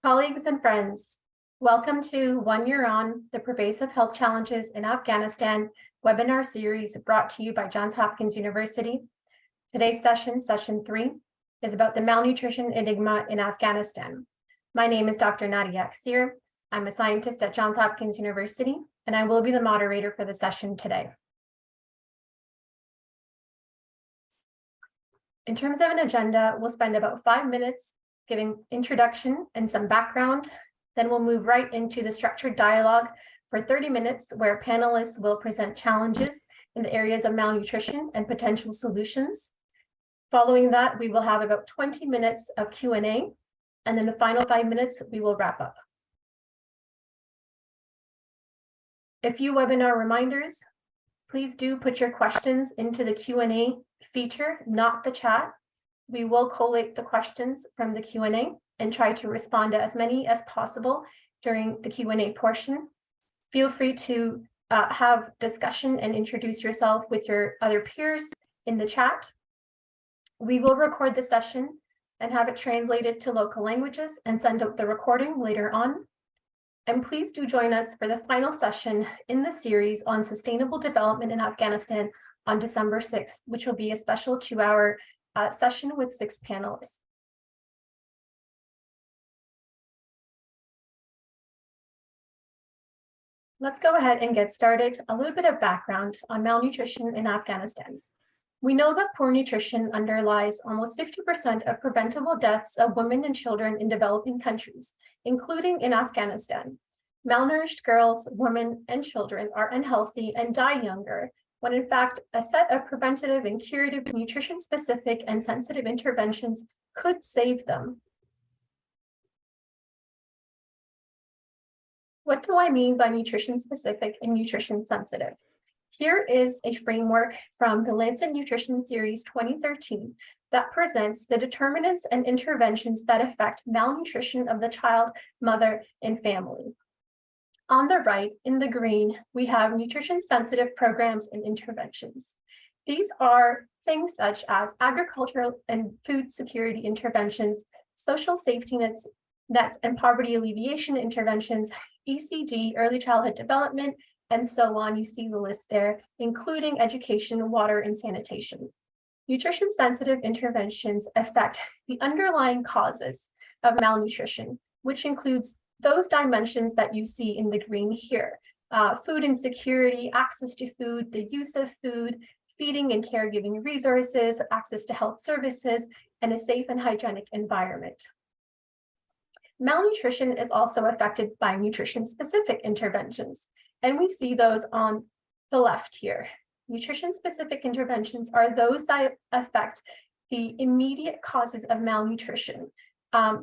Colleagues and friends, welcome to 1 Year On the Pervasive Health Challenges in Afghanistan webinar series brought to you by Johns Hopkins University. Today's session 3, is about the malnutrition enigma in Afghanistan. My name is Dr. Nadia Aksir. I'm a scientist at Johns Hopkins University, and I will be the moderator for the session today. In terms of an agenda, we'll spend about 5 minutes giving introduction and some background. Then we'll move right into the structured dialogue for 30 minutes, where panelists will present challenges in the areas of malnutrition and potential solutions. Following that, we will have about 20 minutes of Q&A, and then the final 5 minutes, we will wrap up. A few webinar reminders. Please do put your questions into the Q&A feature, not the chat. We will collate the questions from the Q&A and try to respond to as many as possible during the Q&A portion. Feel free to have discussion and introduce yourself with your other peers in the chat. We will record the session and have it translated to local languages and send out the recording later on. And please do join us for the final session in the series on sustainable development in Afghanistan on December 6th, which will be a special 2-hour session with 6 panelists. Let's go ahead and get started. A little bit of background on malnutrition in Afghanistan. We know that poor nutrition underlies almost 50% of preventable deaths of women and children in developing countries, including in Afghanistan. Malnourished girls, women, and children are unhealthy and die younger, when in fact, a set of preventative and curative nutrition-specific and sensitive interventions could save them. What do I mean by nutrition-specific and nutrition-sensitive? Here is a framework from the Lancet Nutrition Series 2013 that presents the determinants and interventions that affect malnutrition of the child, mother, and family. On the right, in the green, we have nutrition-sensitive programs and interventions. These are things such as agricultural and food security interventions, social safety nets and poverty alleviation interventions, ECD, early childhood development, and so on. You see the list there, including education, water, and sanitation. Nutrition-sensitive interventions affect the underlying causes of malnutrition, which includes those dimensions that you see in the green here: food insecurity, access to food, the use of food, feeding and caregiving resources, access to health services, and a safe and hygienic environment. Malnutrition is also affected by nutrition-specific interventions, and we see those on the left here. Nutrition-specific interventions are those that affect the immediate causes of malnutrition,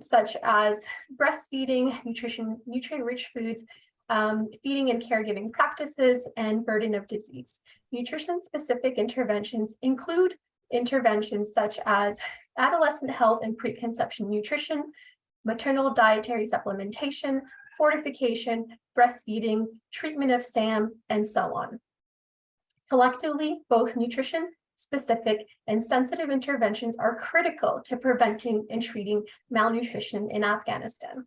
such as breastfeeding, nutrient-rich foods, feeding and caregiving practices, and burden of disease. Nutrition-specific interventions include interventions such as adolescent health and preconception nutrition, maternal dietary supplementation, fortification, breastfeeding, treatment of SAM, and so on. Collectively, both nutrition-specific and sensitive interventions are critical to preventing and treating malnutrition in Afghanistan.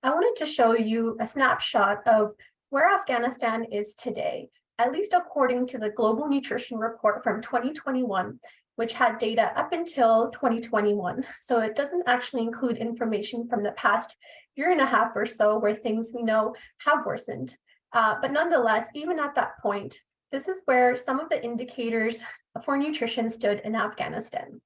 I wanted to show you a snapshot of where Afghanistan is today, at least according to the Global Nutrition Report from 2021, which had data up until 2021. So it doesn't actually include information from the past year and a half or so where things we know have worsened. But nonetheless, even at that point, this is where some of the indicators for nutrition stood in Afghanistan.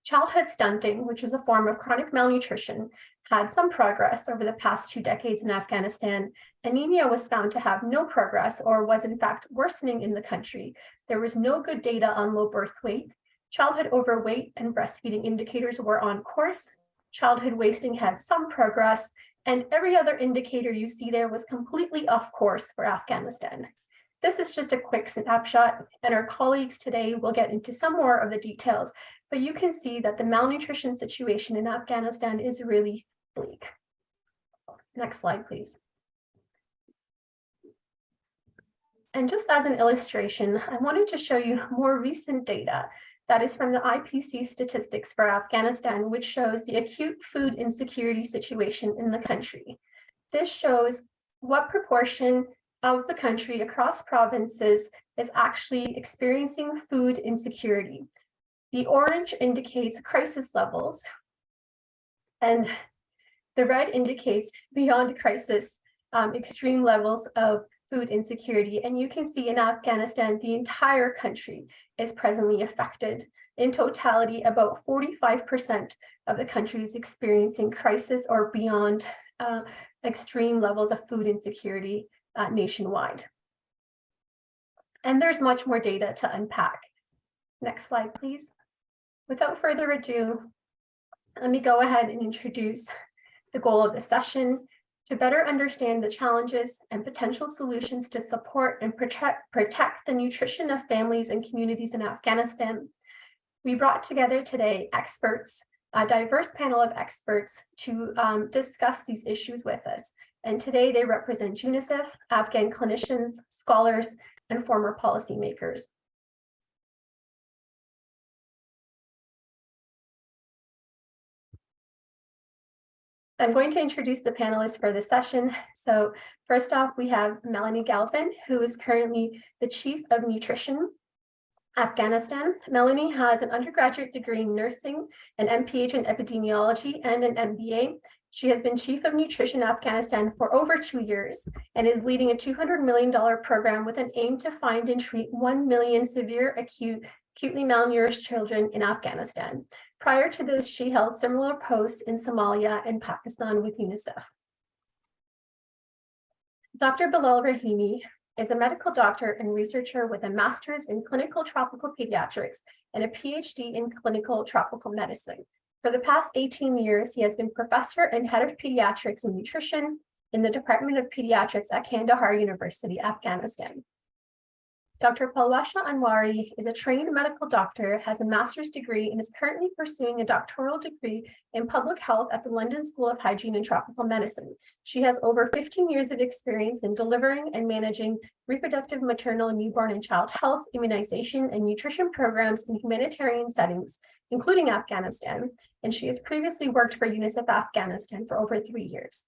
Childhood stunting, which is a form of chronic malnutrition, had some progress over the past 2 decades in Afghanistan. Anemia was found to have no progress or was in fact worsening in the country. There was no good data on low birth weight. Childhood overweight and breastfeeding indicators were on course. Childhood wasting had some progress, and every other indicator you see there was completely off course for Afghanistan. This is just a quick snapshot, and our colleagues today will get into some more of the details, but you can see that the malnutrition situation in Afghanistan is really bleak. Next slide, please. And just as an illustration, I wanted to show you more recent data that is from the IPC statistics for Afghanistan, which shows the acute food insecurity situation in the country. This shows what proportion of the country across provinces is actually experiencing food insecurity. The orange indicates crisis levels, and the red indicates beyond crisis, extreme levels of food insecurity. And you can see in Afghanistan, the entire country is presently affected. In totality, about 45% of the country is experiencing crisis or beyond extreme levels of food insecurity nationwide. And there's much more data to unpack. Next slide, please. Without further ado, let me go ahead and introduce the goal of the session: to better understand the challenges and potential solutions to support and protect the nutrition of families and communities in Afghanistan. We brought together today experts, a diverse panel of experts, to discuss these issues with us. And today they represent UNICEF, Afghan clinicians, scholars, and former policymakers. I'm going to introduce the panelists for the session. So first off, we have Melanie Galvin, who is currently the Chief of Nutrition, Afghanistan. Melanie has an undergraduate degree in nursing, an MPH in epidemiology, and an MBA. She has been Chief of Nutrition Afghanistan for over 2 years and is leading a $200 million program with an aim to find and treat 1 million severe acutely malnourished children in Afghanistan. Prior to this, she held similar posts in Somalia and Pakistan with UNICEF. Dr. Bilal Rahimi is a medical doctor and researcher with a master's in clinical tropical pediatrics and a PhD in clinical tropical medicine. For the past 18 years, he has been professor and head of pediatrics and nutrition in the Department of Pediatrics at Kandahar University, Afghanistan. Dr. Palwasha Anwari is a trained medical doctor, has a master's degree, and is currently pursuing a doctoral degree in public health at the London School of Hygiene and Tropical Medicine. She has over 15 years of experience in delivering and managing reproductive, maternal, newborn, and child health, immunization, and nutrition programs in humanitarian settings, including Afghanistan, and she has previously worked for UNICEF Afghanistan for over 3 years.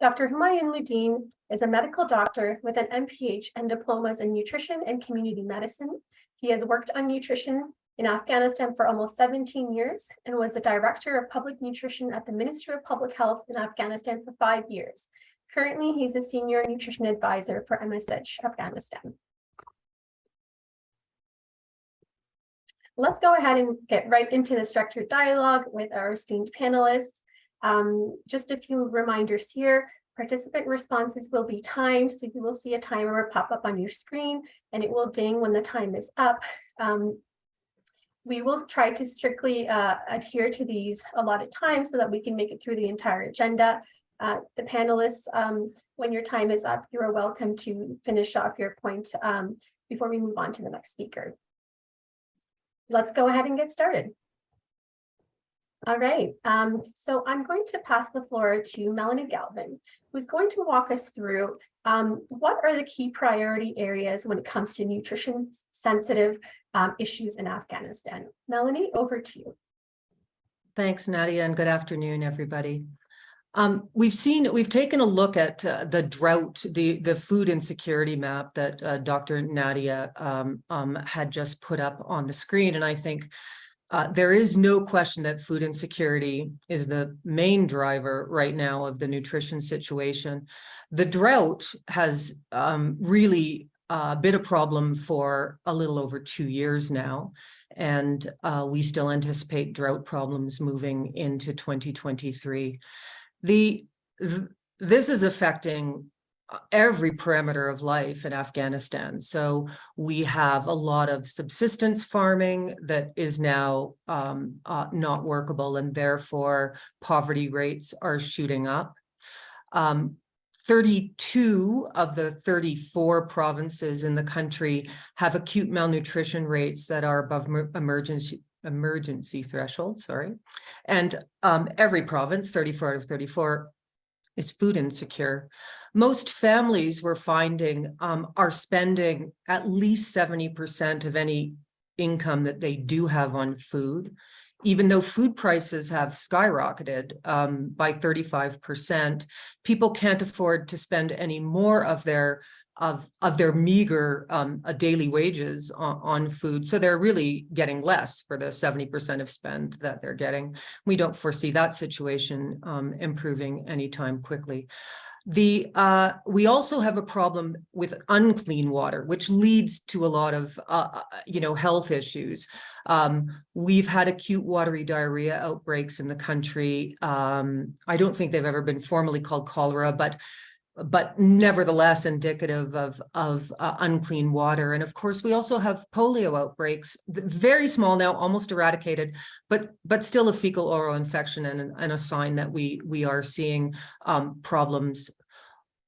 Dr. Humayun Ludin is a medical doctor with an MPH and diplomas in nutrition and community medicine. He has worked on nutrition in Afghanistan for almost 17 years and was the director of public nutrition at the Ministry of Public Health in Afghanistan for 5 years. Currently, he's a senior nutrition advisor for MSH Afghanistan. Let's go ahead and get right into the structured dialogue with our esteemed panelists. Just a few reminders here. Participant responses will be timed, so you will see a timer pop up on your screen and it will ding when the time is up. We will try to strictly adhere to these allotted times so that we can make it through the entire agenda. The panelists, when your time is up, you are welcome to finish off your point before we move on to the next speaker. Let's go ahead and get started. All right, so I'm going to pass the floor to Melanie Galvin, who's going to walk us through what are the key priority areas when it comes to nutrition sensitive issues in Afghanistan. Melanie, over to you. Thanks, Nadia, and good afternoon, everybody. We've taken a look at the drought, the food insecurity map that Dr. Nadia had just put up on the screen, and I think there is no question that food insecurity is the main driver right now of the nutrition situation. The drought has really been a problem for a little over 2 years now, and we still anticipate drought problems moving into 2023. This is affecting every parameter of life in Afghanistan. So we have a lot of subsistence farming that is now not workable, and therefore poverty rates are shooting up. 32 of the 34 provinces in the country have acute malnutrition rates that are above emergency threshold, and every province, 34 out of 34, is food insecure. Most families we're finding are spending at least 70% of any income that they do have on food, even though food prices have skyrocketed by 35%. People can't afford to spend any more of their meager daily wages on food. So they're really getting less for the 70% of spend that they're getting. We don't foresee that situation improving anytime quickly. We also have a problem with unclean water, which leads to a lot of health issues. We've had acute watery diarrhea outbreaks in the country. I don't think they've ever been formally called cholera, but nevertheless indicative of unclean water. And of course, we also have polio outbreaks, very small now, almost eradicated, but still a fecal oral infection and a sign that we are seeing problems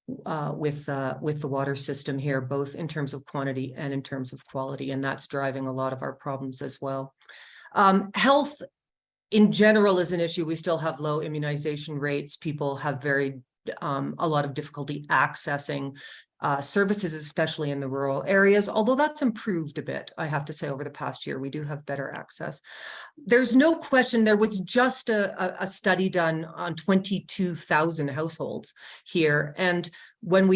with the water system here, both in terms of quantity and in terms of quality, and that's driving a lot of our problems as well. Health in general is an issue. We still have low immunization rates. People have a lot of difficulty accessing services, especially in the rural areas, although that's improved a bit, I have to say, over the past year. We do have better access. There's no question, there was just a study done on 22,000 households here. And when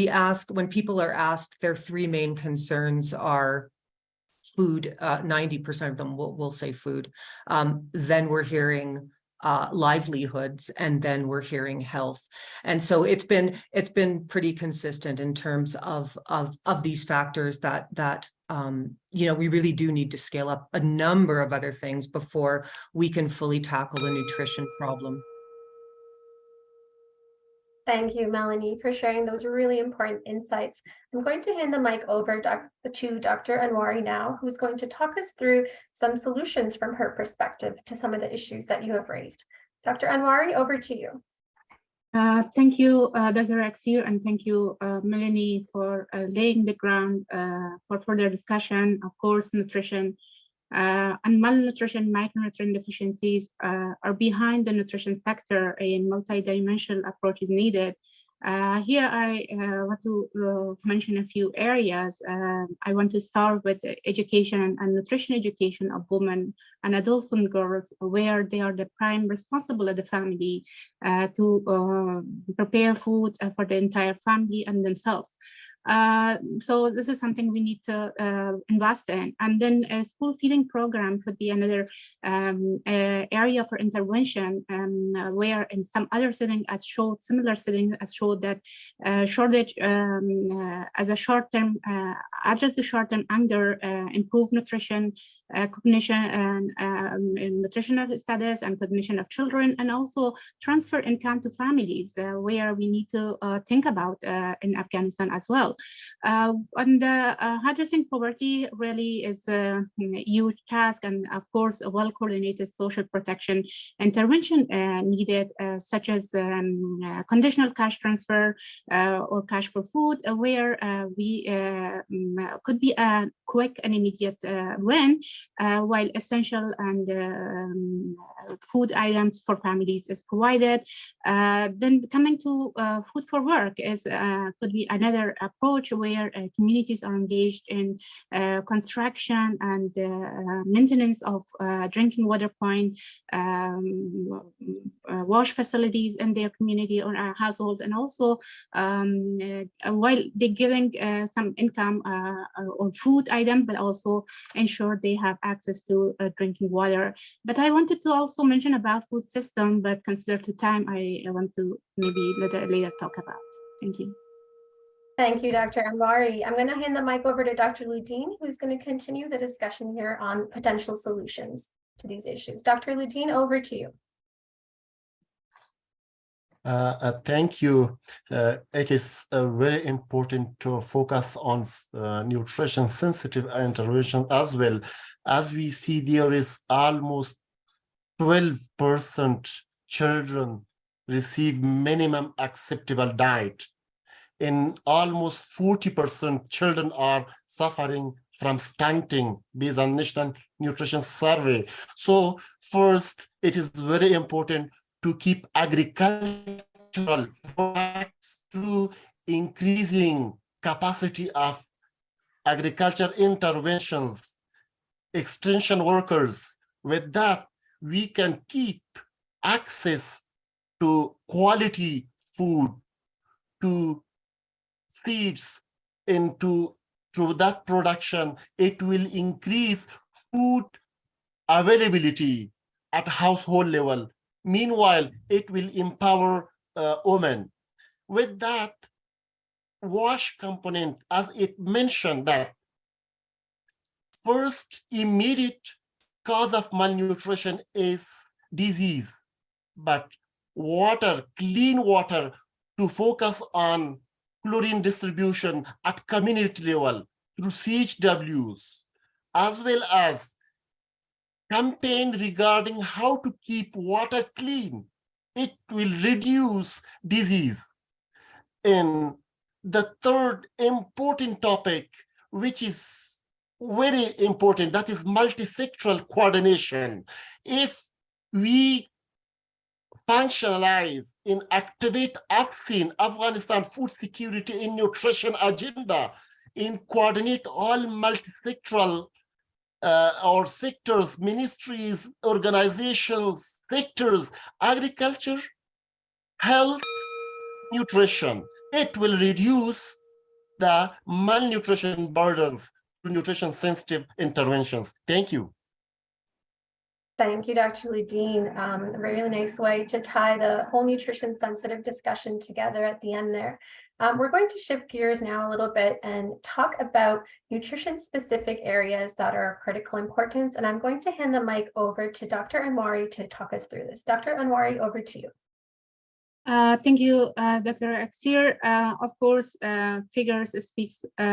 people are asked, their three main concerns are food, 90% of them will say food. Then we're hearing livelihoods, and then we're hearing health. And so it's been pretty consistent in terms of these factors that we really do need to scale up a number of other things before we can fully tackle the nutrition problem. Thank you, Melanie, for sharing those really important insights. I'm going to hand the mic over to Dr. Anwari now, who's going to talk us through some solutions from her perspective to some of the issues that you have raised. Dr. Anwari, over to you. Thank you, Dr. Aksir, and thank you, Melanie, for laying the ground for further discussion. Of course, nutrition and malnutrition, micronutrient deficiencies are behind the nutrition sector. A multidimensional approach is needed. Here I want to mention a few areas. I want to start with education and nutrition education of women and adolescent girls, where they are the prime responsible of the family to prepare food for the entire family and themselves. So this is something we need to invest in. And then a school feeding program could be another area for intervention, where in some other setting similar setting has showed that shortage as a short-term, address the short-term hunger, improve nutrition, cognition and nutritional status and cognition of children, and also transfer income to families, where we need to think about in Afghanistan as well. And addressing poverty really is a huge task, and of course a well-coordinated social protection intervention needed, such as conditional cash transfer or cash for food, where we could be a quick and immediate win, while essential and food items for families is provided. Then coming to food for work could be another approach, where communities are engaged in construction and maintenance of drinking water point, wash facilities in their community or households, and also while they're getting some income or food item, but also ensure they have access to drinking water. But I wanted to also mention about food system, but consider to time, I want to maybe later talk about. Thank you. Thank you, Dr. Anwari. I'm going to hand the mic over to Dr. Ludin, who's going to continue the discussion here on potential solutions to these issues. Dr. Ludin, over to you. Thank you. It is very important to focus on nutrition sensitive intervention as well. As we see, there is almost 12% children receive minimum acceptable diet. In almost 40% children are suffering from stunting based on National Nutrition Survey. So first, it is very important to keep agricultural products to increasing capacity of agriculture interventions, extension workers. With that, we can keep access to quality food, to seeds, into through that production. It will increase food availability at household level. Meanwhile, it will empower women. With that WASH component, as it mentioned, that first immediate cause of malnutrition is disease, but water, clean water, to focus on chlorine distribution at community level through CHWs, as well as campaign regarding how to keep water clean. It will reduce disease. And the third important topic, which is very important, that is multi-sectoral coordination. If we functionalize and activate Afghanistan food security and nutrition agenda, and coordinate all multi-sectoral or sectors, ministries, organizations, sectors, agriculture, health, nutrition, it will reduce the malnutrition burdens to nutrition sensitive interventions. Thank you. Thank you, Dr. Ludin. A really nice way to tie the whole nutrition sensitive discussion together at the end there. We're going to shift gears now a little bit and talk about nutrition specific areas that are of critical importance. And I'm going to hand the mic over to Dr. Anwari to talk us through this. Dr. Anwari, over to you. Thank you, Dr. Aksir. Of course, figures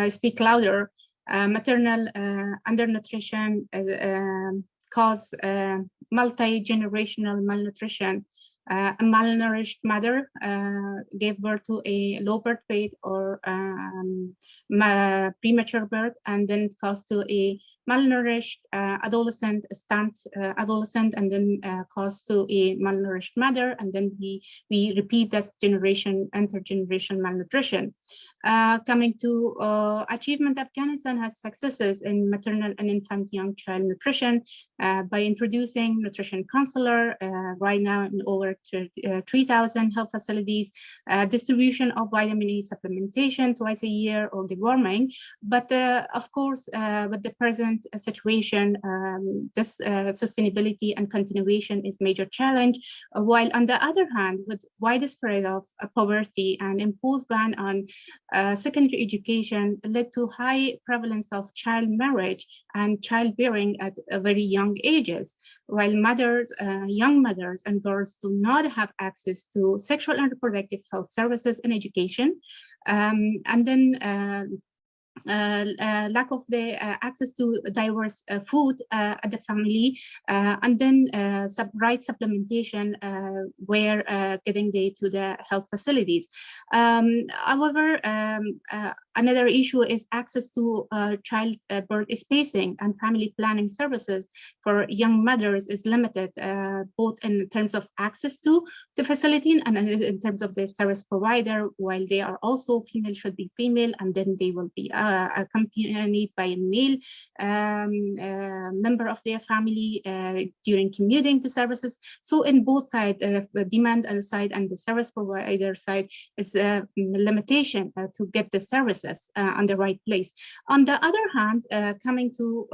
speak louder. Maternal undernutrition cause multi-generational malnutrition. A malnourished mother gave birth to a low birth weight or premature birth, and then caused to a malnourished adolescent, stunt adolescent, and then caused to a malnourished mother, and then we repeat that intergeneration malnutrition. Coming to achievement, Afghanistan has successes in maternal and infant young child nutrition by introducing nutrition counselor right now in over 3,000 health facilities, distribution of vitamin E supplementation twice a year or deworming. But of course, with the present situation, this sustainability and continuation is major challenge. While on the other hand, with widespread of poverty and imposed ban on secondary education led to high prevalence of child marriage and childbearing at very young ages, while mothers, young mothers and girls do not have access to sexual and reproductive health services and education. And then lack of the access to diverse food at the family, and then right supplementation where getting to the health facilities. However, another issue is access to childbirth spacing and family planning services for young mothers is limited, both in terms of access to the facility and in terms of the service provider. While they are also female, should be female, and then they will be accompanied by a male member of their family during commuting to services. So in both sides, the demand side and the service provider side is a limitation to get the services on the right place. On the other hand, coming to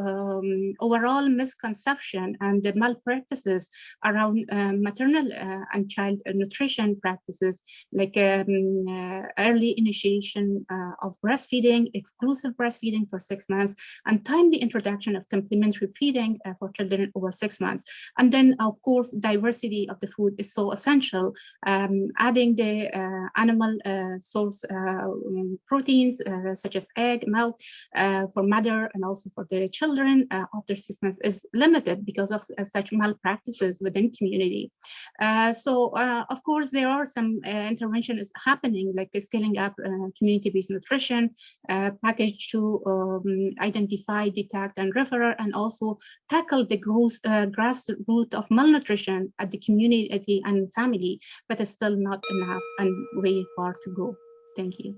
overall misconception and the malpractices around maternal and child nutrition practices, like early initiation of breastfeeding, exclusive breastfeeding for 6 months, and timely introduction of complementary feeding for children over 6 months. And then, of course, diversity of the food is so essential. Adding the animal source proteins such as egg, milk for mother and also for the children after 6 months is limited because of such malpractices within community. Of course, there are some intervention is happening, like scaling up community-based nutrition package to identify, detect, and refer, and also tackle the grassroots of malnutrition at the community and family, but it's still not enough and way far to go. Thank you.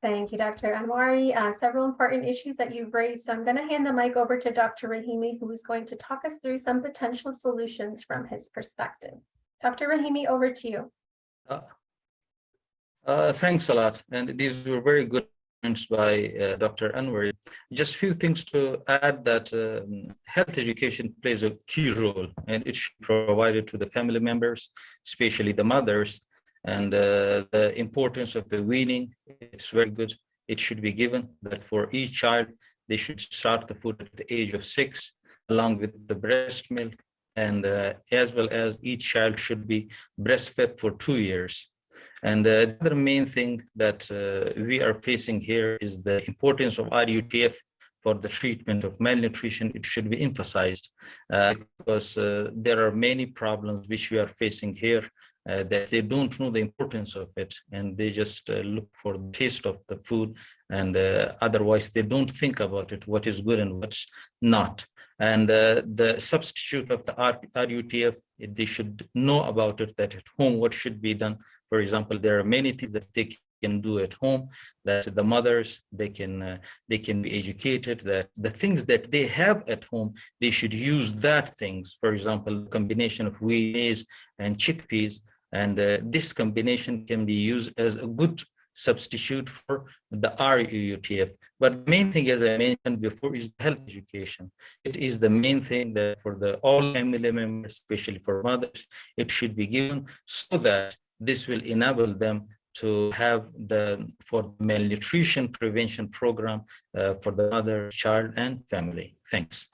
Thank you, Dr. Anwari. Several important issues that you've raised. So I'm going to hand the mic over to Dr. Rahimi, who is going to talk us through some potential solutions from his perspective. Dr. Rahimi, over to you. Thanks a lot. And these were very good points by Dr. Anwari. Just a few things to add that health education plays a key role, and it should be provided to the family members, especially the mothers. And the importance of the weaning, it's very good. It should be given that for each child, they should start the food at the age of 6, along with the breast milk, and as well as each child should be breastfed for 2 years. And the other main thing that we are facing here is the importance of RUTF for the treatment of malnutrition. It should be emphasized because there are many problems which we are facing here that they don't know the importance of it, and they just look for the taste of the food, and otherwise they don't think about it, what is good and what's not. And the substitute of the RUTF, they should know about it, that at home what should be done. For example, there are many things that they can do at home, that the mothers, they can be educated, that the things that they have at home, they should use that things. For example, combination of wheat, maize, and chickpeas, and this combination can be used as a good substitute for the RUTF. But the main thing, as I mentioned before, is health education. It is the main thing that for all family members, especially for mothers, it should be given, so that this will enable them to have for malnutrition prevention program for the mother, child, and family. Thanks.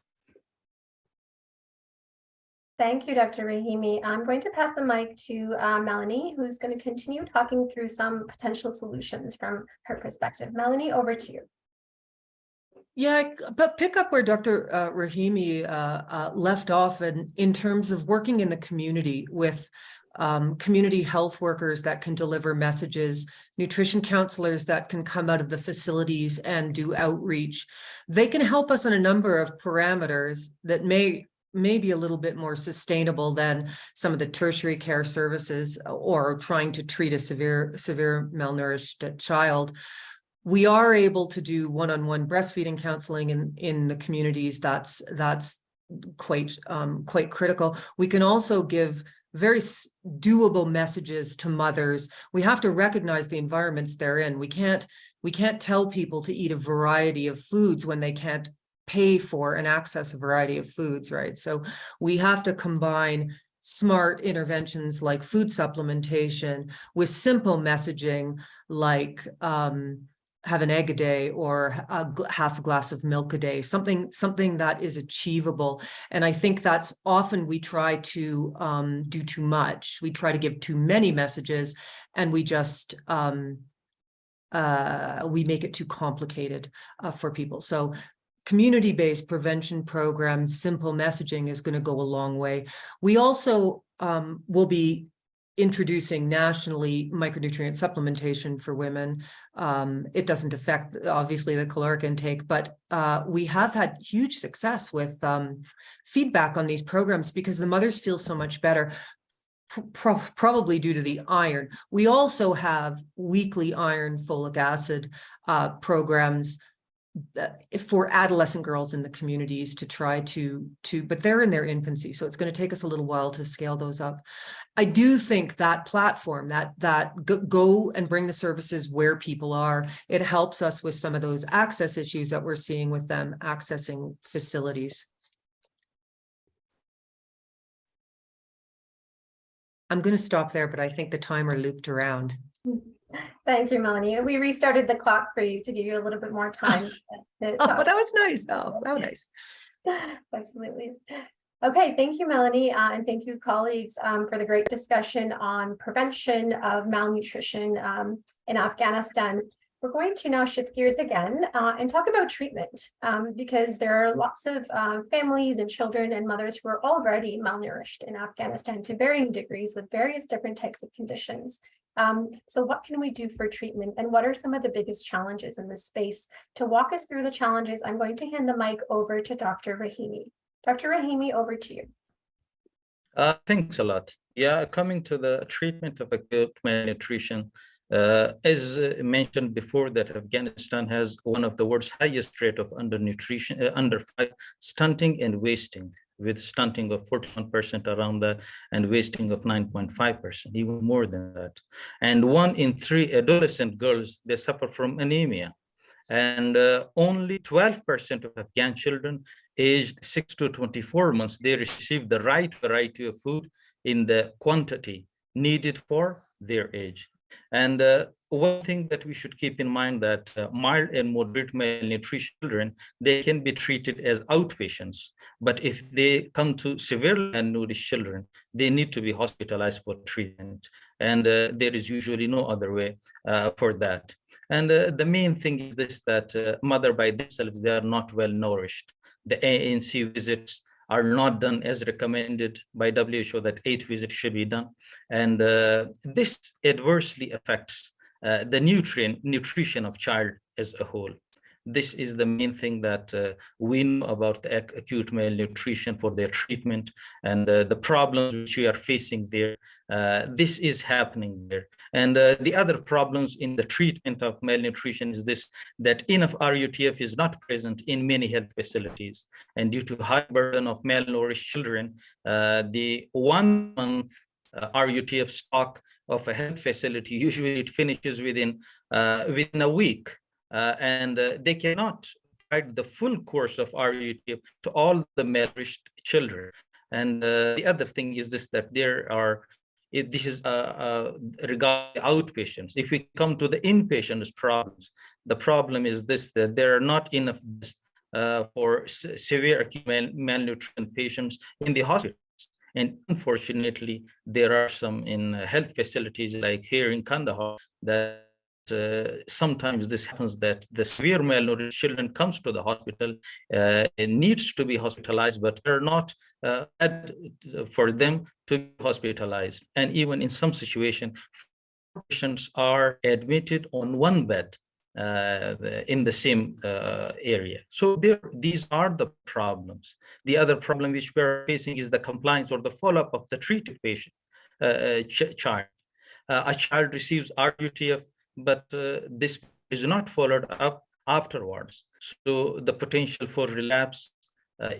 Thank you, Dr. Rahimi. I'm going to pass the mic to Melanie, who's going to continue talking through some potential solutions from her perspective. Melanie, over to you. Yeah, but pick up where Dr. Rahimi left off in terms of working in the community with community health workers that can deliver messages, nutrition counselors that can come out of the facilities and do outreach. They can help us on a number of parameters that may be a little bit more sustainable than some of the tertiary care services or trying to treat a severe malnourished child. We are able to do one-on-one breastfeeding counseling in the communities. That's quite critical. We can also give very doable messages to mothers. We have to recognize the environments they're in. We can't tell people to eat a variety of foods when they can't pay for and access a variety of foods, right? So we have to combine smart interventions like food supplementation with simple messaging like have an egg a day or half a glass of milk a day, something that is achievable. And I think that's often we try to do too much. We try to give too many messages, and we just we make it too complicated for people. So community-based prevention programs, simple messaging is going to go a long way. We also will be introducing nationally micronutrient supplementation for women. It doesn't affect, obviously, the caloric intake, but we have had huge success with feedback on these programs because the mothers feel so much better, probably due to the iron. We also have weekly iron folic acid programs for adolescent girls in the communities to try to, but they're in their infancy, so it's going to take us a little while to scale those up. I do think that platform, that go and bring the services where people are, it helps us with some of those access issues that we're seeing with them accessing facilities. I'm going to stop there, but I think the timer looped around. Thank you, Melanie. We restarted the clock for you to give you a little bit more time to Oh, that was nice. Oh, that was nice. Absolutely. Okay, thank you, Melanie, and thank you, colleagues, for the great discussion on prevention of malnutrition in Afghanistan. We're going to now shift gears again and talk about treatment because there are lots of families and children and mothers who are already malnourished in Afghanistan to varying degrees with various different types of conditions. So what can we do for treatment, and what are some of the biggest challenges in this space? To walk us through the challenges, I'm going to hand the mic over to Dr. Rahimi. Dr. Rahimi, over to you. Thanks a lot. Yeah, coming to the treatment of acute malnutrition, As mentioned before, that Afghanistan has one of the world's highest rate of undernutrition, under 5 stunting and wasting, with stunting of 41% around that and wasting of 9.5%, even more than that. And 1 in 3 adolescent girls, they suffer from anemia. And only 12% of Afghan children aged 6 to 24 months, they receive the right variety of food in the quantity needed for their age. And one thing that we should keep in mind that mild and moderate malnutrition children, they can be treated as outpatients. But if they come to severely malnourished children, they need to be hospitalized for treatment. And there is usually no other way for that. And the main thing is this, that mother by themselves, they are not well nourished. The ANC visits are not done as recommended by WHO, that 8 visits should be done. And this adversely affects the nutrition of child as a whole. This is the main thing that we know about the acute malnutrition for their treatment and the problems which we are facing there. This is happening there. And the other problems in the treatment of malnutrition is this, that enough RUTF is not present in many health facilities. And due to high burden of malnourished children, the 1 month RUTF stock of a health facility, usually it finishes within a week. And they cannot provide the full course of RUTF to all the malnourished children. And the other thing is this, that there are, this is regarding outpatients. If we come to the inpatients problems, the problem is this, that there are not enough for severe acute malnutrition patients in the hospitals. And unfortunately, there are some in health facilities like here in Kandahar that sometimes this happens, that the severe malnourished children comes to the hospital, it needs to be hospitalized, but they're not for them to be hospitalized. And even in some situations, patients are admitted on one bed in the same area. So these are the problems. The other problem which we're facing is the compliance or the follow-up of the treated patient child. A child receives RUTF, but this is not followed up afterwards. So the potential for relapse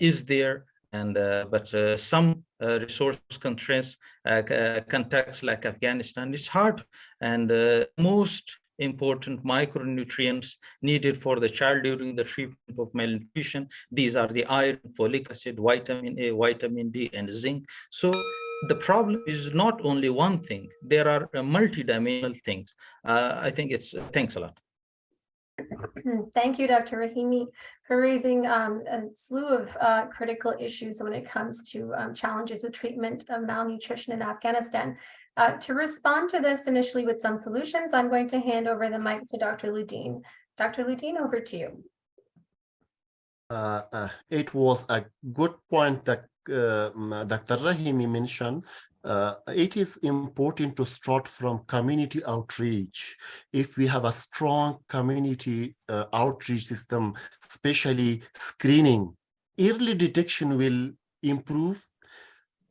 is there, and but some resource constraints, contexts like Afghanistan, it's hard. And most important micronutrients needed for the child during the treatment of malnutrition, these are the iron, folic acid, vitamin A, vitamin D, and zinc. So the problem is not only one thing, there are multidimensional things. I think it's, thanks a lot. Thank you, Dr. Rahimi, for raising a slew of critical issues when it comes to challenges with treatment of malnutrition in Afghanistan. To respond to this initially with some solutions, I'm going to hand over the mic to Dr. Ludin. Dr. Ludin, over to you. It was a good point that Dr. Rahimi mentioned. It is important to start from community outreach. If we have a strong community outreach system, especially screening, early detection will improve.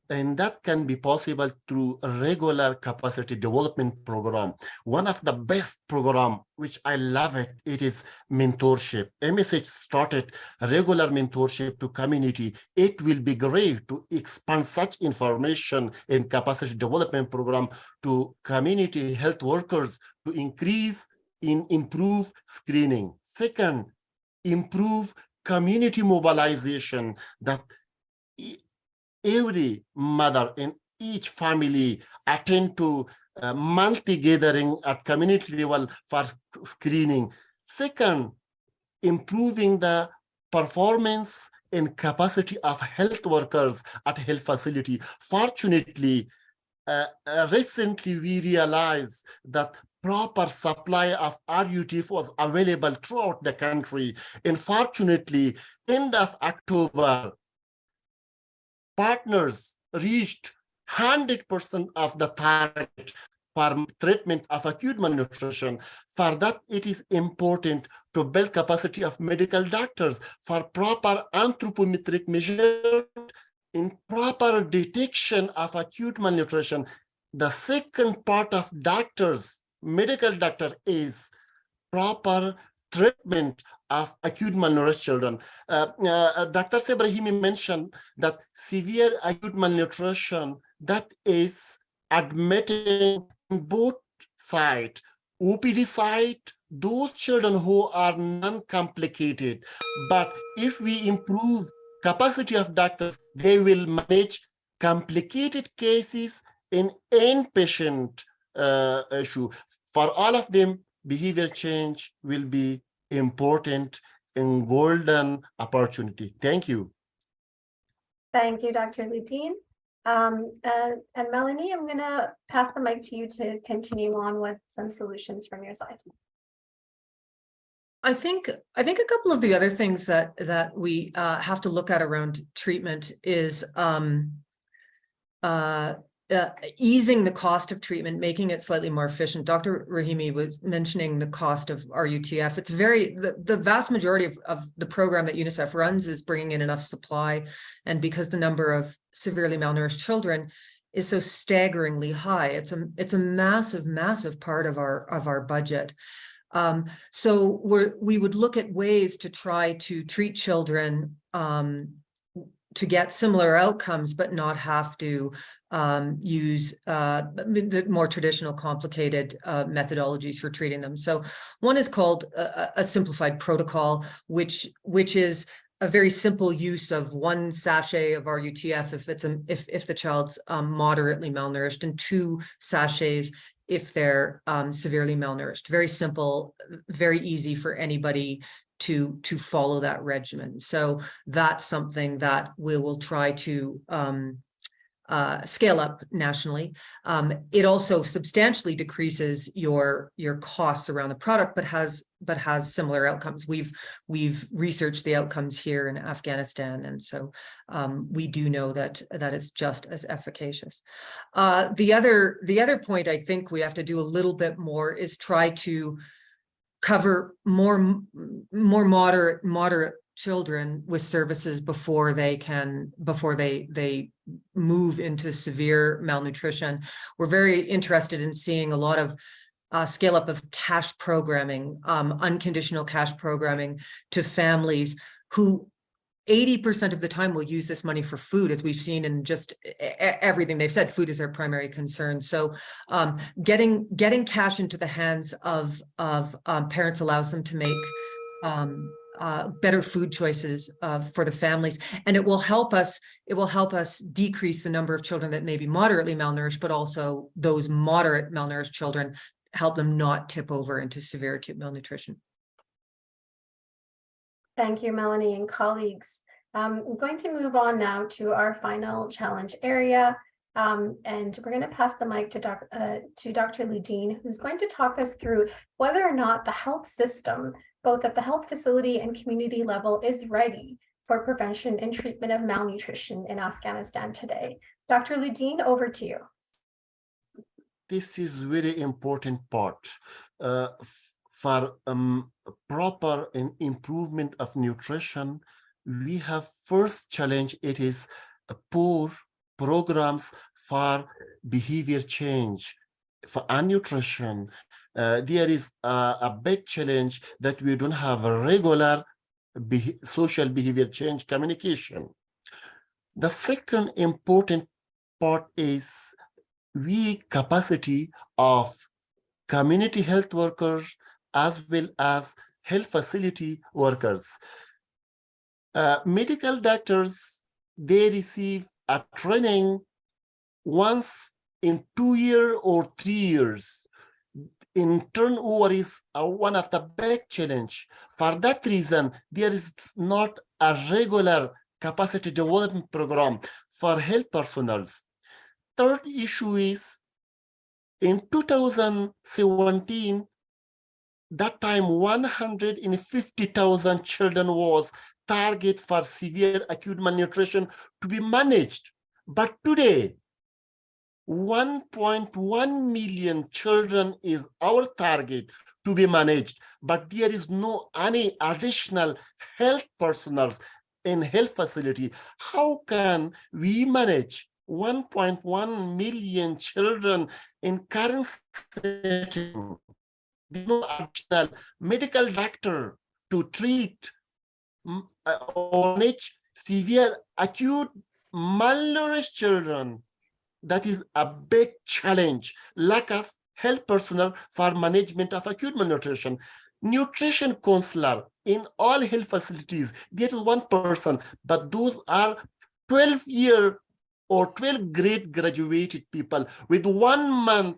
And that can be possible through a regular capacity development program. One of the best program, which I love it, it is mentorship. MSH started regular mentorship to community. It will be great to expand such information in capacity development program to community health workers to improve screening. Second, improve community mobilization, that every mother in each family attend to multi-gathering at community level for screening. Second, improving the performance and capacity of health workers at health facility. Fortunately, recently we realized that proper supply of RUTF was available throughout the country. And fortunately, end of October, partners reached 100% of the target for treatment of acute malnutrition. For that, it is important to build capacity of medical doctors for proper anthropometric measure in proper detection of acute malnutrition. The second part of doctors, medical doctor is proper treatment of acute malnourished children. Dr. Ibrahimi mentioned that severe acute malnutrition that is admitting in both sides, OPD side, those children who are non-complicated. But if we improve capacity of doctors, they will manage complicated cases in inpatient issue. For all of them, behavior change will be important and golden opportunity. Thank you. Thank you, Dr. Ludin. And Melanie, I'm going to pass the mic to you to continue on with some solutions from your side. I think a couple of the other things that we have to look at around treatment is easing the cost of treatment, making it slightly more efficient. Dr. Rahimi was mentioning the cost of RUTF. It's the vast majority of the program that UNICEF runs is bringing in enough supply. And because the number of severely malnourished children is so staggeringly high, it's a massive part of our budget. So we would look at ways to try to treat children to get similar outcomes, but not have to use the more traditional complicated methodologies for treating them. So one is called a simplified protocol, which is a very simple use of 1 sachet of RUTF if the child's moderately malnourished, and 2 sachets if they're severely malnourished. Very simple, very easy for anybody to follow that regimen. So that's something that we will try to scale up nationally. It also substantially decreases your costs around the product, but has similar outcomes. We've researched the outcomes here in Afghanistan, and so we do know that it's just as efficacious. The other point I think we have to do a little bit more is try to cover more moderate children with services before they move into severe malnutrition. We're very interested in seeing a lot of scale up of cash programming, unconditional cash programming to families who 80% of the time will use this money for food, as we've seen in just everything they've said. Food is their primary concern. So getting cash into the hands of parents allows them to make better food choices for the families, and it will help us decrease the number of children that may be moderately malnourished, but also those moderate malnourished children, help them not tip over into severe acute malnutrition. Thank you, Melanie and colleagues. I'm going to move on now to our final challenge area, and we're going to pass the mic to Dr. Ludin, who's going to talk us through whether or not the health system, both at the health facility and community level, is ready for prevention and treatment of malnutrition in Afghanistan today. Dr. Ludin, over to you. This is very important part. For proper improvement of nutrition, we have first challenge. It is poor programs for behavior change. For nutrition, there is a big challenge that we don't have a regular social behavior change communication. The second important part is weak capacity of community health workers as well as health facility workers. Medical doctors, they receive a training once in 2 years or 3 years. In turnover is one of the big challenge. For that reason, there is not a regular capacity development program for health personnel. Third issue is in 2017, that time 150,000 children was target for severe acute malnutrition to be managed. But today, 1.1 million children is our target to be managed, but there is no any additional health personnel in health facility. How can we manage 1.1 million children in current setting. There's no additional medical doctor to treat or manage severe acute malnourished children. That is a big challenge. Lack of health personnel for management of acute malnutrition. Nutrition counselor in all health facilities, there is one person, but those are 12-year or 12th grade graduated people with 1 month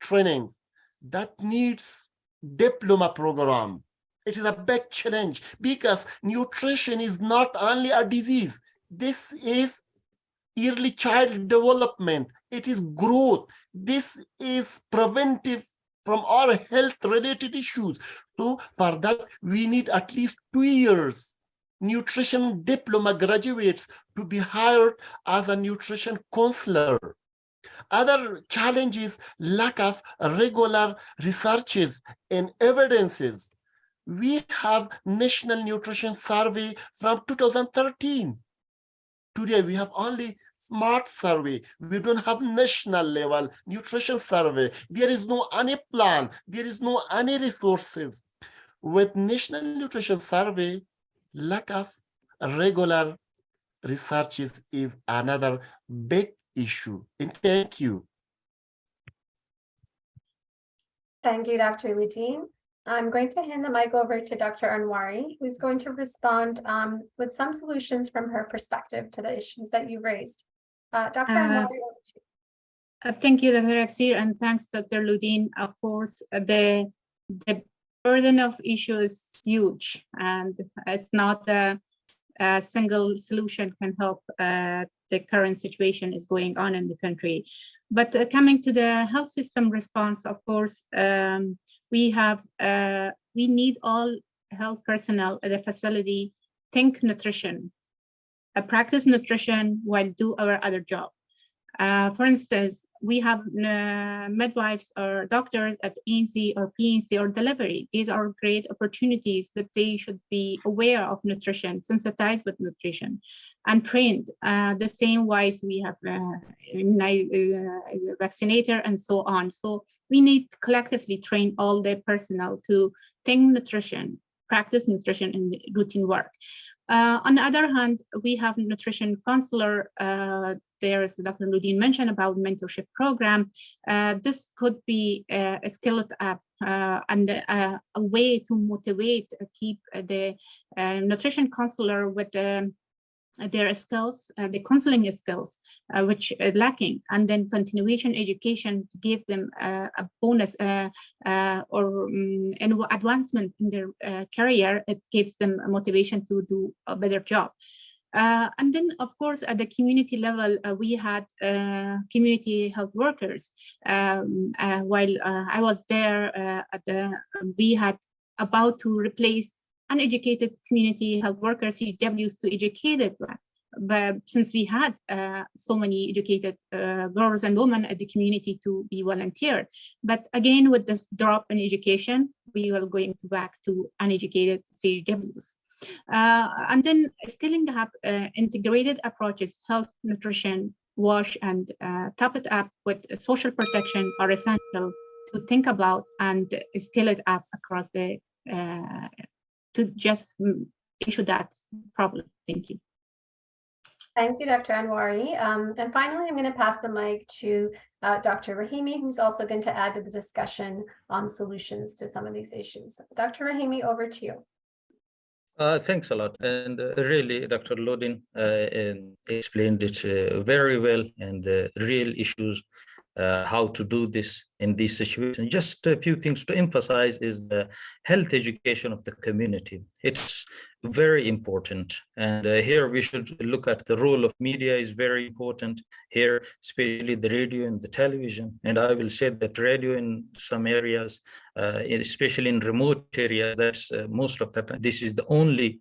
training. That needs diploma program. It is a big challenge because nutrition is not only a disease. This is early child development. It is growth. This is preventive from all health-related issues. So for that, we need at least 2 years nutrition diploma graduates to be hired as a nutrition counselor. Other challenge is lack of regular researches and evidences. We have National Nutrition Survey from 2013. Today, we have only SMART survey. We don't have national level nutrition survey. There is no any plan. There is no any resources. With National Nutrition Survey, lack of regular researches is another big issue. And thank you. Thank you, Dr. Ludin. I'm going to hand the mic over to Dr. Anwari, who's going to respond with some solutions from her perspective to the issues that you raised. Dr. Anwari, over to you. Thank you, Dr. Aksir, and thanks, Dr. Ludin. Of course, the burden of issue is huge, and it's not a single solution can help the current situation is going on in the country. But coming to the health system response, of course, we need all health personnel at the facility think nutrition, practice nutrition while do our other job. For instance, we have midwives or doctors at ANC or PNC or delivery. These are great opportunities that they should be aware of nutrition, sensitized with nutrition, and trained. The same wise we have vaccinator and so on. So we need to collectively train all the personnel to think nutrition, practice nutrition in the routine work. On the other hand, we have nutrition counselor. There's Dr. Ludin mentioned about mentorship program. This could be a skilled up and a way to motivate, keep the nutrition counselor with their skills, the counseling skills, which are lacking, and then continuation education to give them a bonus or an advancement in their career. It gives them a motivation to do a better job. And then, of course, at the community level, we had community health workers. While I was there, we had about to replace uneducated community health workers, CWs, to educated one. But since we had so many educated girls and women at the community to be volunteered. But again, with this drop in education, we will going back to uneducated CWs. And then skilling up, integrated approaches, health, nutrition, wash, and top it up with social protection are essential to think about and scale it up across the, to just issue that problem. Thank you. Thank you, Dr. Anwari. And finally, I'm going to pass the mic to Dr. Rahimi, who's also going to add to the discussion on solutions to some of these issues. Dr. Rahimi, over to you. Thanks a lot. And really, Dr. Ludin explained it very well, and the real issues, how to do this in these situations. Just a few things to emphasize is the health education of the community. It's very important. And here we should look at the role of media is very important here, especially the radio and the television. And I will say that radio in some areas, especially in remote areas, that's most of the time, this is the only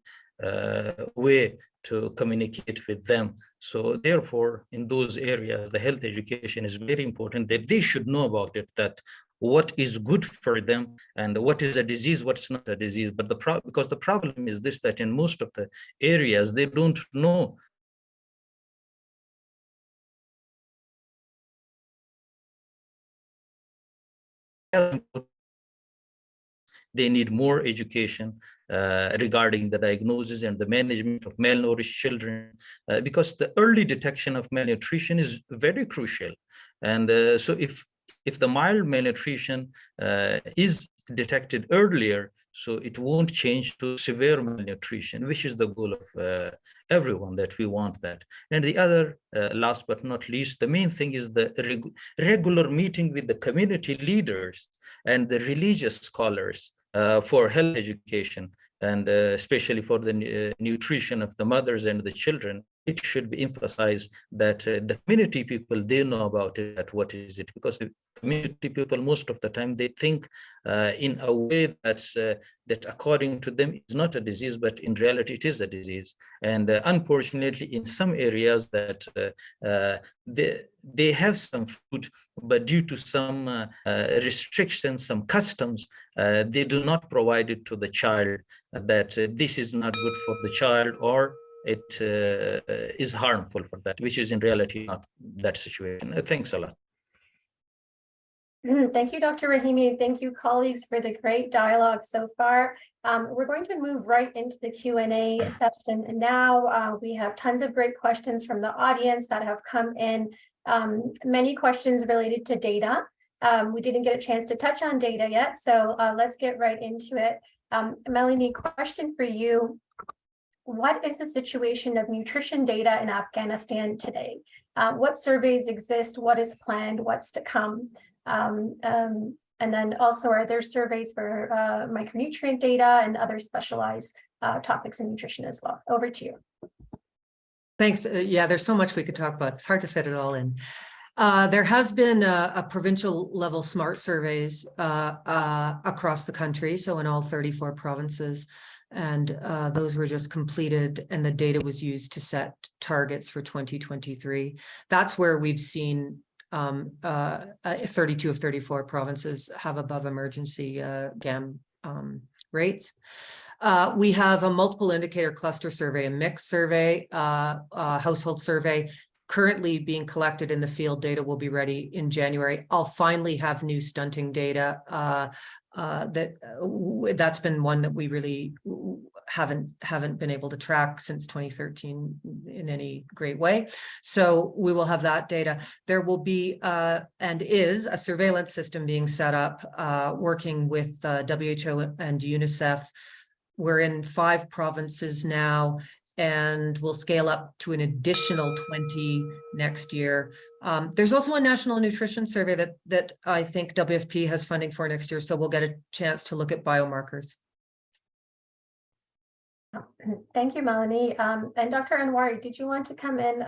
way to communicate with them. So therefore, in those areas, the health education is very important, that they should know about it, that what is good for them and what is a disease, what's not a disease. But because the problem is this, that in most of the areas, they don't know They need more education regarding the diagnosis and the management of malnourished children, because the early detection of malnutrition is very crucial. And so if the mild malnutrition is detected earlier, so it won't change to severe malnutrition, which is the goal of everyone, that we want that. And the other, last but not least, the main thing is the regular meeting with the community leaders and the religious scholars for health education, and especially for the nutrition of the mothers and the children. It should be emphasized that the community people, they know about it, that what is it, because the community people, most of the time, they think in a way that's that according to them is not a disease, but in reality it is a disease. And unfortunately, in some areas that they have some food, but due to some restrictions, some customs, they do not provide it to the child, that this is not good for the child, or it is harmful for that, which is in reality not that situation. Thanks a lot. Thank you, Dr. Rahimi. Thank you, colleagues, for the great dialogue so far. We're going to move right into the Q&A session. And now we have tons of great questions from the audience that have come in. Many questions related to data. We didn't get a chance to touch on data yet, so let's get right into it. Melanie, question for you. What is the situation of nutrition data in Afghanistan today? What surveys exist? What is planned? What's to come? And then also, are there surveys for micronutrient data and other specialized topics in nutrition as well? Over to you. Thanks. Yeah, there's so much we could talk about. It's hard to fit it all in. There has been a provincial level SMART surveys across the country, so in all 34 provinces, and those were just completed, and the data was used to set targets for 2023. That's where we've seen 32 of 34 provinces have above emergency GAM rates. We have a multiple indicator cluster survey, a mixed survey, household survey, currently being collected in the field. Data will be ready in January. I'll finally have new stunting data. That's been one that we really haven't been able to track since 2013 in any great way. So we will have that data. There will be and is a surveillance system being set up, working with WHO and UNICEF. We're in 5 provinces now, and we'll scale up to an additional 20 next year. There's also a national nutrition survey that I think WFP has funding for next year, so we'll get a chance to look at biomarkers. Thank you, Melanie. And Dr. Anwari, did you want to come in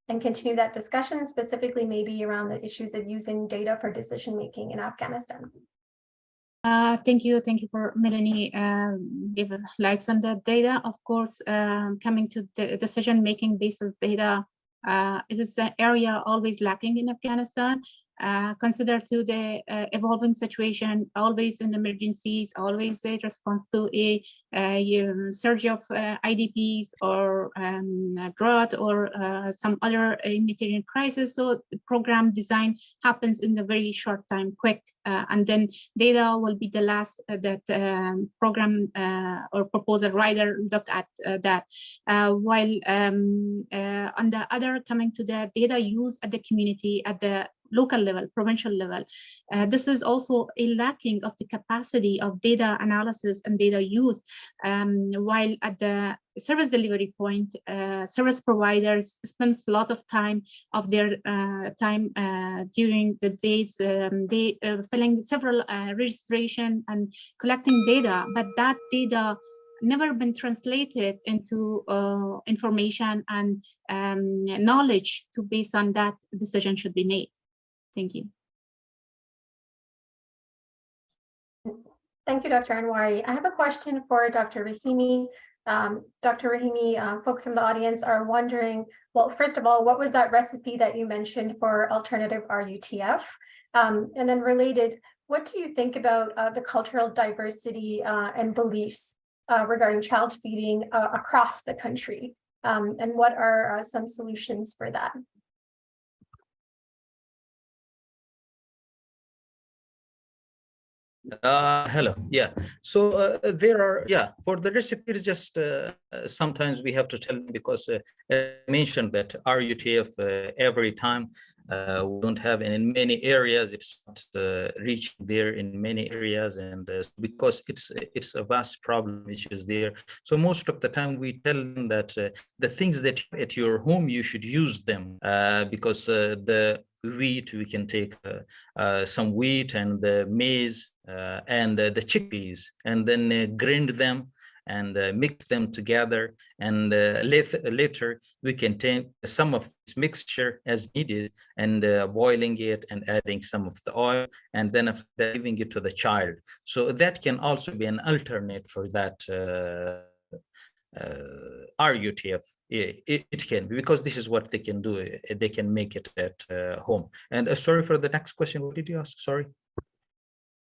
and continue that discussion, specifically maybe around the issues of using data for decision-making in Afghanistan? Thank you for Melanie give lights on that data. Of course, coming to the decision-making basis data, it is an area always lacking in Afghanistan. Consider to the evolving situation, always in emergencies, always a response to a surge of IDPs or drought or some other humanitarian crisis. So the program design happens in a very short time, quick, and then data will be the last that program or proposal writer look at that. While on the other, coming to the data use at the community, at the local level, provincial level. This is also a lacking of the capacity of data analysis and data use, while at the service delivery point, service providers spend a lot of time of their time during the days, they filling several registration and collecting data, but that data never been translated into information and knowledge to based on that decision should be made. Thank you. Thank you, Dr. Anwari. I have a question for Dr. Rahimi. Dr. Rahimi, folks from the audience are wondering, well, first of all, what was that recipe that you mentioned for alternative RUTF? And then related, what do you think about the cultural diversity and beliefs regarding child feeding across the country? And what are some solutions for that? Hello. Yeah. So there are, for the recipes, just sometimes we have to tell them because I mentioned that RUTF every time we don't have, and in many areas it's not reaching there in many areas, and because it's a vast problem which is there. So most of the time we tell them that the things that at your home you should use them because the wheat, we can take some wheat and the maize and the chickpeas, and then grind them and mix them together. And later we can take some of this mixture as needed and boiling it and adding some of the oil, and then after that, giving it to the child. So that can also be an alternate for that RUTF. It can be, because this is what they can do. They can make it at home. And sorry for the next question. What did you ask? Sorry.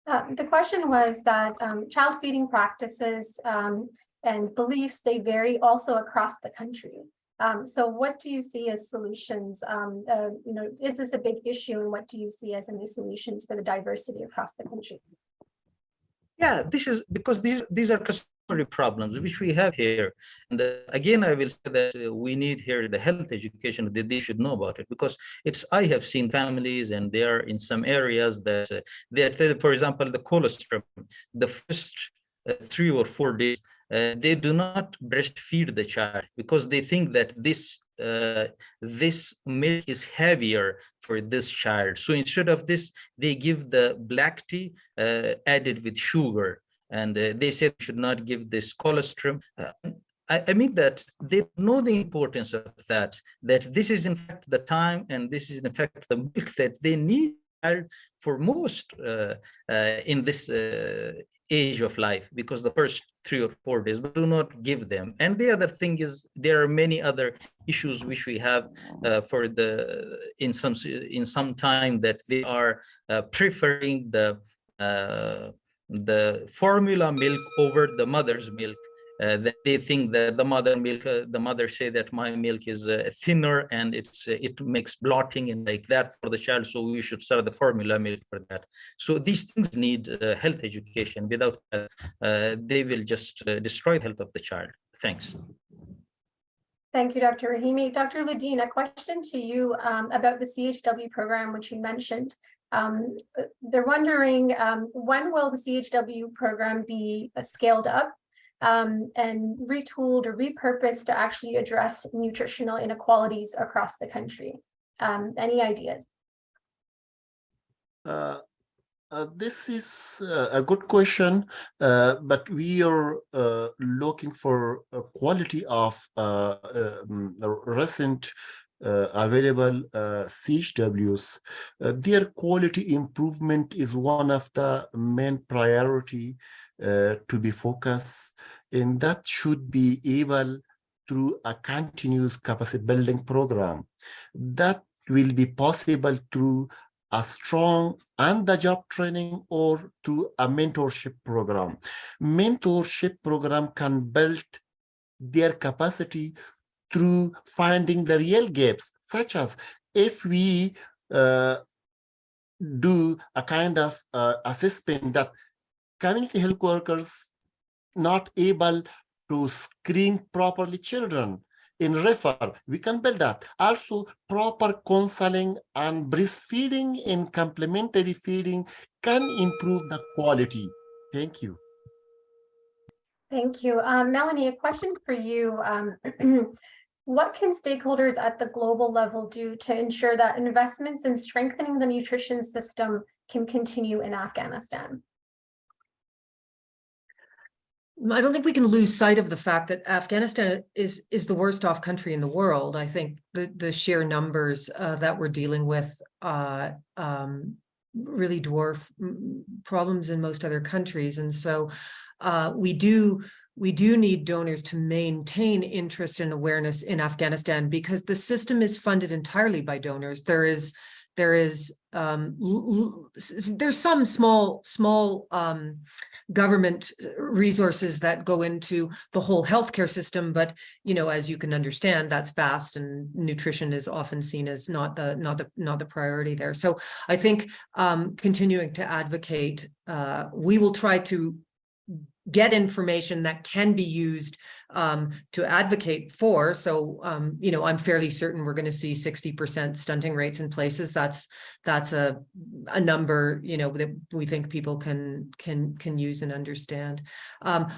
The question was that child feeding practices and beliefs, they vary also across the country. So what do you see as solutions? Is this a big issue, and what do you see as any solutions for the diversity across the country? Yeah, this is because these are customary problems which we have here. And again, I will say that we need here the health education, that they should know about it, because I have seen families, and they are in some areas that for example, the colostrum, the first 3 or 4 days, they do not breastfeed the child because they think that this milk is heavier for this child. So instead of this, they give the black tea added with sugar, and they say they should not give this colostrum. I mean that they know the importance of that this is in fact the time, and this is in fact the milk that they need for most in this age of life, because the first 3 or 4 days, but do not give them. And the other thing is, there are many other issues which we have for in some time, that they are preferring the formula milk over the mother's milk. That they think that the mother say that my milk is thinner, and it makes blotting and like that for the child, so we should start the formula milk for that. So these things need health education. Without that, they will just destroy the health of the child. Thanks. Thank you, Dr. Rahimi. Dr. Ladine, a question to you about the CHW program, which you mentioned. They're wondering when will the CHW program be scaled up and retooled or repurposed to actually address nutritional inequalities across the country? Any ideas? This is a good question, but we are looking for a quality of recent available CHWs. Their quality improvement is one of the main priority to be focused, and that should be able through a continuous capacity building program. That will be possible through a strong on-the-job training or through a mentorship program. Mentorship program can build their capacity through finding the real gaps, such as if we do a kind of assessment that community health workers not able to screen properly children in refer, we can build that. Also, proper counseling and breastfeeding and complementary feeding can improve the quality. Thank you. Thank you. Melanie, a question for you. What can stakeholders at the global level do to ensure that investments in strengthening the nutrition system can continue in Afghanistan? I don't think we can lose sight of the fact that Afghanistan is the worst off country in the world. I think the sheer numbers that we're dealing with really dwarf problems in most other countries. And so we do need donors to maintain interest and awareness in Afghanistan, because the system is funded entirely by donors. There is there's some small government resources that go into the whole healthcare system, but as you can understand, that's vast, and nutrition is often seen as not the priority there. So I think continuing to advocate, we will try to get information that can be used to advocate for. So, I'm fairly certain we're going to see 60% stunting rates in places. That's a number, that we think people can use and understand.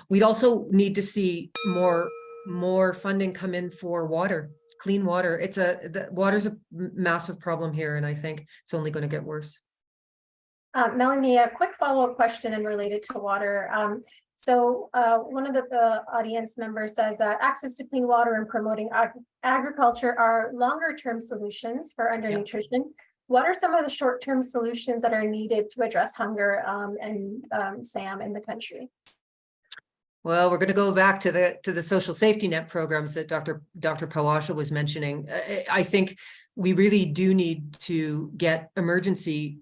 We'd also need to see more funding come in for water, clean water. Water's a massive problem here, and I think it's only going to get worse. Melanie, a quick follow-up question and related to water. So one of the audience members says that access to clean water and promoting agriculture are longer-term solutions for undernutrition. What are some of the short-term solutions that are needed to address hunger and SAM in the country? Well, we're going to go back to the social safety net programs that Dr. Pawasha was mentioning. I think we really do need to get emergency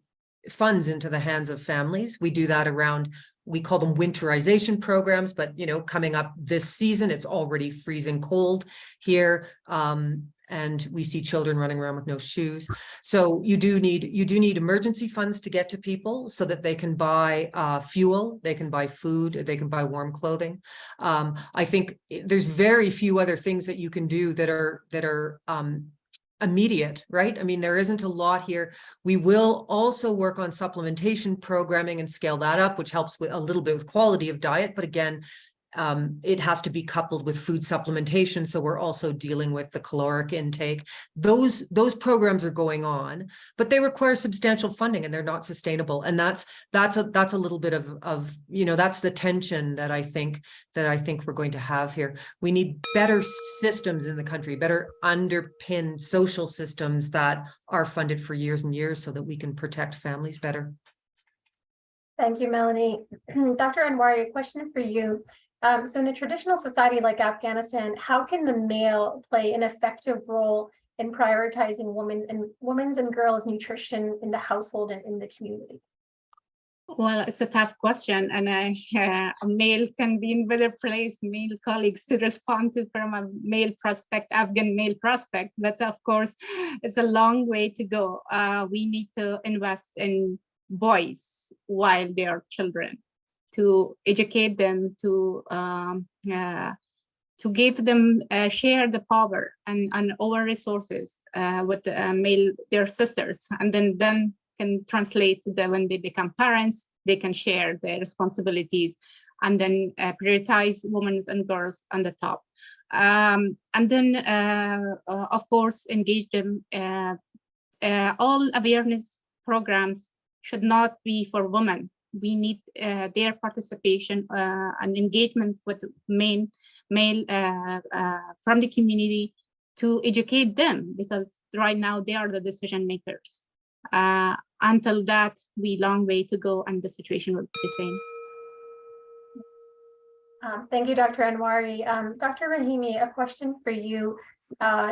funds into the hands of families. We do that around, we call them winterization programs, but coming up this season, it's already freezing cold here. And we see children running around with no shoes. So you do need emergency funds to get to people so that they can buy fuel, they can buy food, they can buy warm clothing. I think there's very few other things that you can do that are immediate, right? I mean, there isn't a lot here. We will also work on supplementation programming and scale that up, which helps with a little bit with quality of diet. But again, it has to be coupled with food supplementation. So we're also dealing with the caloric intake. Those programs are going on, but they require substantial funding and they're not sustainable. And that's a little bit of that's the tension that I think we're going to have here. We need better systems in the country, better underpinned social systems that are funded for years and years so that we can protect families better. Thank you, Melanie. Dr. Anwari, a question for you. So in a traditional society like Afghanistan, how can the male play an effective role in prioritizing women's and girls' nutrition in the household and in the community? Well, it's a tough question, and a male can be in better place, male colleagues, to respond to from a male prospect, Afghan male prospect. But of course, it's a long way to go. We need to invest in boys while they are children, to educate them, to give them, share the power and our resources with their sisters, and then can translate that when they become parents, they can share their responsibilities, and then prioritize women and girls on the top. And then, of course, engage them. All awareness programs should not be for women. We need their participation and engagement with male from the community to educate them, because right now they are the decision makers. Until that, we long way to go, and the situation will be the same. Thank you, Dr. Anwari. Dr. Rahimi, a question for you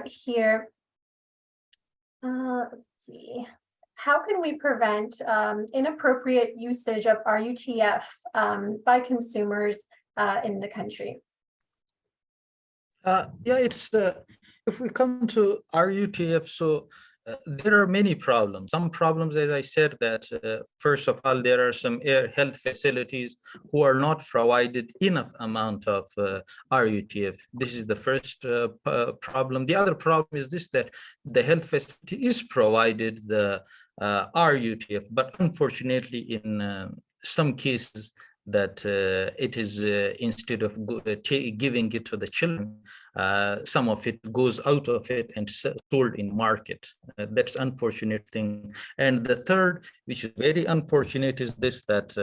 here. Let's see. How can we prevent inappropriate usage of RUTF by consumers in the country? It's if we come to RUTF, so there are many problems. Some problems, as I said, that first of all, there are some health facilities who are not provided enough amount of RUTF. This is the first problem. The other problem is this, that the health facility is provided the RUTF, but unfortunately in some cases that it is instead of giving it to the children, some of it goes out of it and sold in market. That's unfortunate thing. And the third, which is very unfortunate, is this, that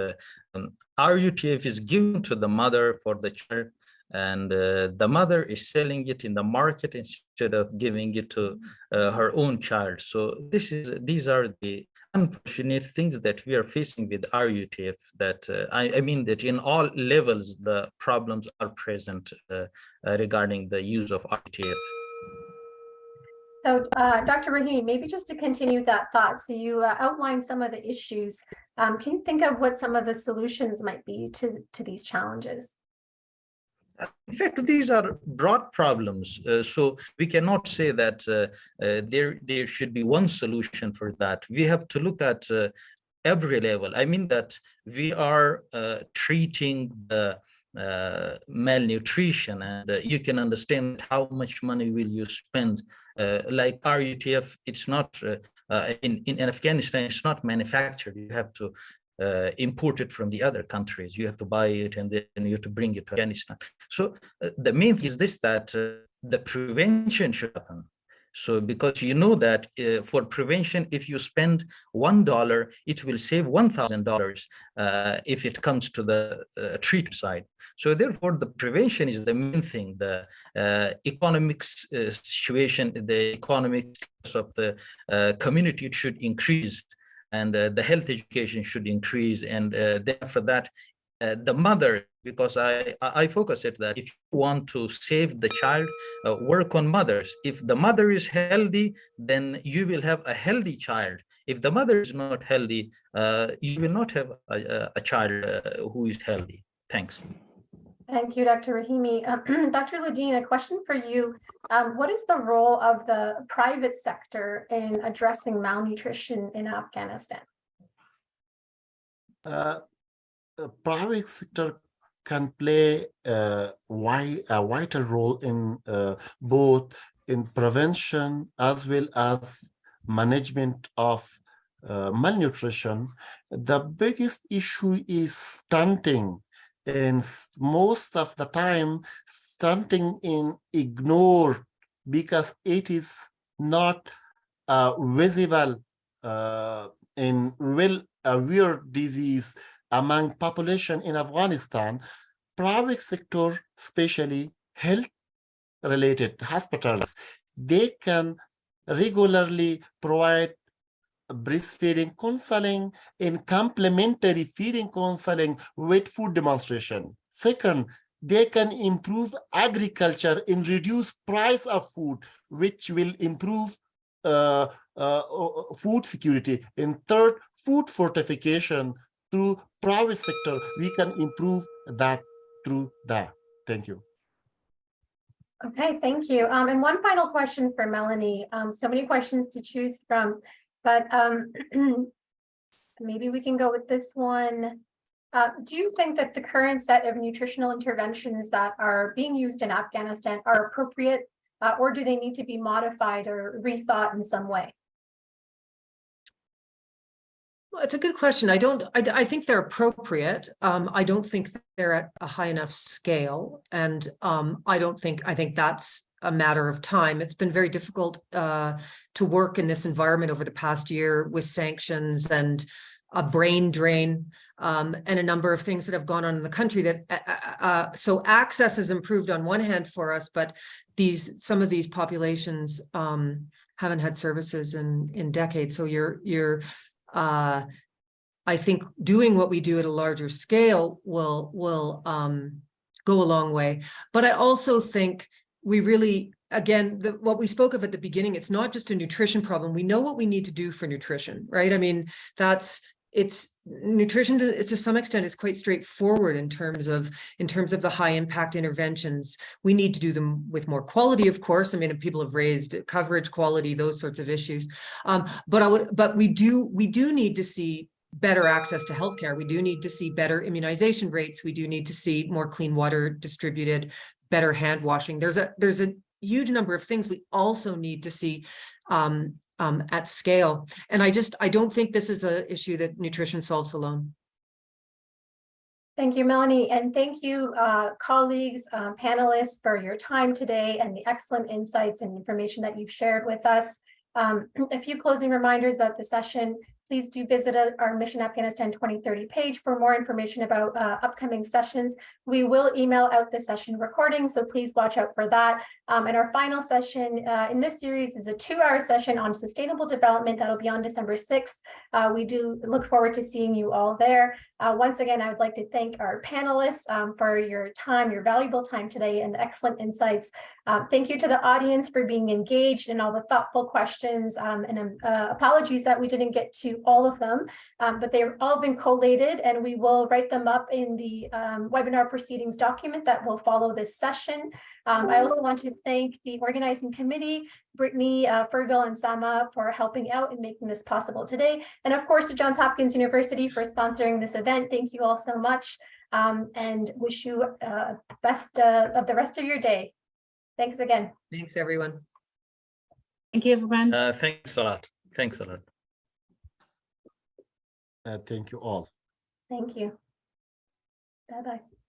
RUTF is given to the mother for the child, and the mother is selling it in the market instead of giving it to her own child. So these are the unfortunate things that we are facing with RUTF, that I mean that in all levels the problems are present regarding the use of RUTF. So, Dr. Rahim, maybe just to continue that thought, so you outlined some of the issues. Can you think of what some of the solutions might be to these challenges? In fact, these are broad problems. So we cannot say that there should be one solution for that. We have to look at every level. I mean that we are treating the malnutrition, and you can understand how much money will you spend. Like RUTF, it's not in Afghanistan, it's not manufactured. You have to import it from the other countries. You have to buy it, and then you have to bring it to Afghanistan. So the main thing is this, that the prevention should happen. So because you know that for prevention, if you spend $1, it will save $1,000 if it comes to the treatment side. So therefore, the prevention is the main thing. The economic situation, the economic of the community should increase, and the health education should increase. And then for that, the mother, because I focus it that if you want to save the child, work on mothers. If the mother is healthy, then you will have a healthy child. If the mother is not healthy, you will not have a child who is healthy. Thanks. Thank you, Dr. Rahimi. Dr. Ladine, a question for you. What is the role of the private sector in addressing malnutrition in Afghanistan? Private sector can play a vital role in both in prevention as well as management of malnutrition. The biggest issue is stunting, and most of the time stunting is ignored because it is not visible in well-aware disease among population in Afghanistan. Private sector, especially health-related hospitals, they can regularly provide breastfeeding counseling and complementary feeding counseling with food demonstration. Second, they can improve agriculture and reduce price of food, which will improve food security. And third, food fortification through private sector, we can improve that through that. Thank you. Okay, thank you. And one final question for Melanie. So many questions to choose from, but maybe we can go with this one. Do you think that the current set of nutritional interventions that are being used in Afghanistan are appropriate, or do they need to be modified or rethought in some way? Well, it's a good question. I think they're appropriate. I don't think they're at a high enough scale. And I think that's a matter of time. It's been very difficult to work in this environment over the past year with sanctions and a brain drain and a number of things that have gone on in the country that so access has improved on one hand for us, but some of these populations haven't had services in decades. So I think doing what we do at a larger scale will go a long way. But I also think we really, again, what we spoke of at the beginning, it's not just a nutrition problem. We know what we need to do for nutrition, right? I mean, nutrition to some extent is quite straightforward in terms of the high impact interventions. We need to do them with more quality, of course. I mean, people have raised coverage, quality, those sorts of issues. But we do need to see better access to healthcare. We do need to see better immunization rates. We do need to see more clean water distributed, better hand washing. There's a huge number of things we also need to see at scale. And I don't think this is an issue that nutrition solves alone. Thank you, Melanie. And thank you, colleagues, panelists, for your time today and the excellent insights and information that you've shared with us. A few closing reminders about the session. Please do visit our Mission Afghanistan 2030 page for more information about upcoming sessions. We will email out the session recording, so please watch out for that. And our final session in this series is a 2-hour session on sustainable development that'll be on December 6th. We do look forward to seeing you all there. Once again, I would like to thank our panelists for your time, your valuable time today, and excellent insights. Thank you to the audience for being engaged and all the thoughtful questions, and apologies that we didn't get to all of them, but they've all been collated, and we will write them up in the webinar proceedings document that will follow this session. I also want to thank the organizing committee, Brittany, Fergal, and Sama for helping out and making this possible today. And of course, to Johns Hopkins University for sponsoring this event. Thank you all so much, and wish you best of the rest of your day. Thanks again. Thanks, everyone. Thank you, everyone. Thanks a lot. Thanks a lot. Thank you all. Thank you. Bye-bye.